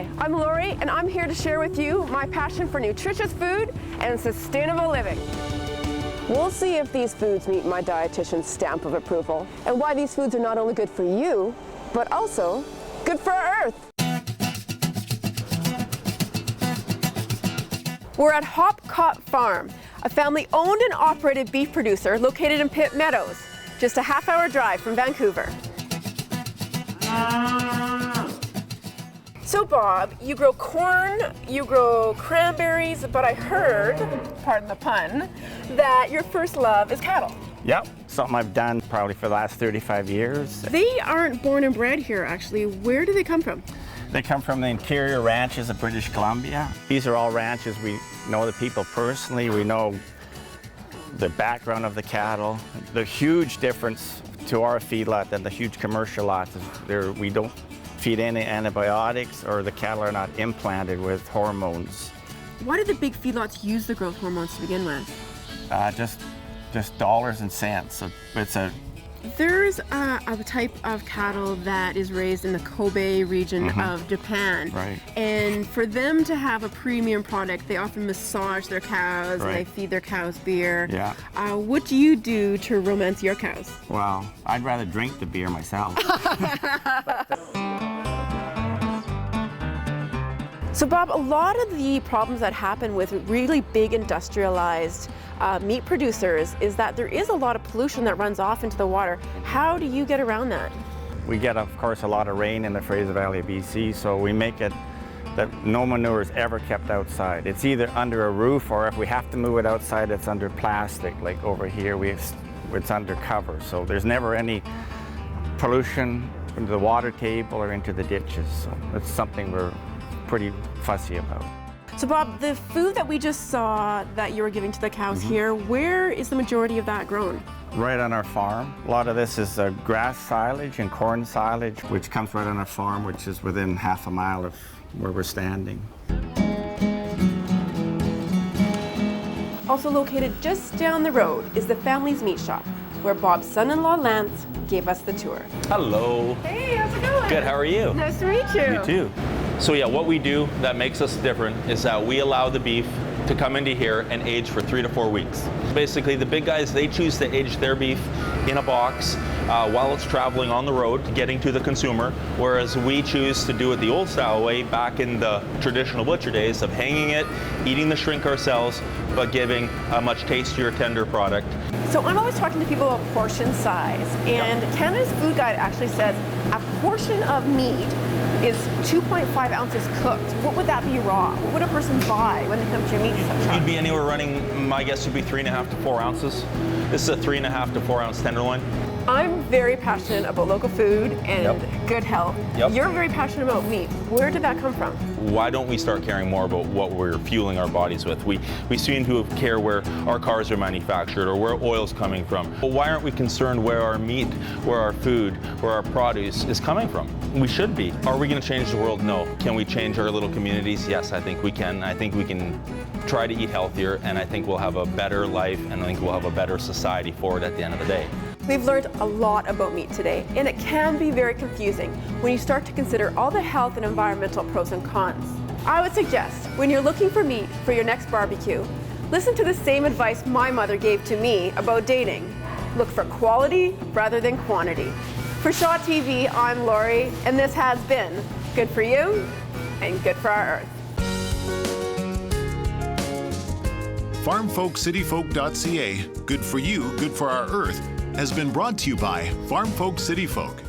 Hi, I'm Lori, and I'm here to share with you my passion for nutritious food and sustainable living. We'll see if these foods meet my dietitian's stamp of approval, and why these foods are not only good for you, but also good for our earth. We're at Hopcott Farm, a family-owned and operated beef producer located in Pitt Meadows, just a half-hour drive from Vancouver. So Bob, you grow corn, you grow cranberries, but I heard, pardon the pun, that your first love is cattle. Yep, something I've done probably for the last 35 years. They aren't born and bred here, actually. Where do they come from? They come from the interior ranches of British Columbia. These are all ranches. We know the people personally. We know the background of the cattle. The huge difference to our feedlot than the huge commercial lots is we don't feed any antibiotics, or the cattle are not implanted with hormones. Why do the big feedlots use the growth hormones to begin with? Just dollars and cents. So There's a type of cattle that is raised in the Kobe region of Japan. Right. And for them to have a premium product, they often massage their cows, and they feed their cows beer. Yeah. What do you do to romance your cows? Well, I'd rather drink the beer myself. So Bob, a lot of the problems that happen with really big industrialized meat producers is that there is a lot of pollution that runs off into the water. How do you get around that? We get, of course, a lot of rain in the Fraser Valley of BC, so we make it that no manure is ever kept outside. It's either under a roof, or if we have to move it outside, it's under plastic. Like over here, it's under cover. So there's never any pollution into the water table or into the ditches. So it's something we're pretty fussy about. So Bob, the food that we just saw that you were giving to the cows here, where is the majority of that grown? Right on our farm. A lot of this is grass silage and corn silage, which comes right on our farm, which is within half a mile of where we're standing. Also located just down the road is the family's meat shop, where Bob's son-in-law Lance gave us the tour. Hello. Hey, how's it going? Good, how are you? Nice to meet you. You too. So yeah, what we do that makes us different is that we allow the beef to come into here and age for 3 to 4 weeks. Basically, the big guys, they choose to age their beef in a box while it's traveling on the road, getting to the consumer, whereas we choose to do it the old style way back in the traditional butcher days of hanging it, eating the shrink ourselves, but giving a much tastier, tender product. So I'm always talking to people about portion size, and Canada's Food Guide actually says a portion of meat is 2.5 ounces cooked. What would that be raw? What would a person buy when they come to your meat shop? You'd be anywhere running, my guess would be 3.5 to 4 ounces. This is a 3.5 to 4 ounce tenderloin. I'm very passionate about local food and good health. You're very passionate about meat. Where did that come from? Why don't we start caring more about what we're fueling our bodies with? We seem to care where our cars are manufactured or where oil's coming from. But why aren't we concerned where our meat, where our food, where our produce is coming from? We should be. Are we going to change the world? No. Can we change our little communities? Yes, I think we can. I think we can try to eat healthier, and I think we'll have a better life, and I think we'll have a better society for it at the end of the day. We've learned a lot about meat today, and it can be very confusing when you start to consider all the health and environmental pros and cons. I would suggest, when you're looking for meat for your next barbecue, listen to the same advice my mother gave to me about dating. Look for quality rather than quantity. For Shaw TV, I'm Lori, and this has been Good for You and Good for our Earth. FarmFolkCityFolk.ca, good for you, good for our earth, has been brought to you by Farm Folk City Folk.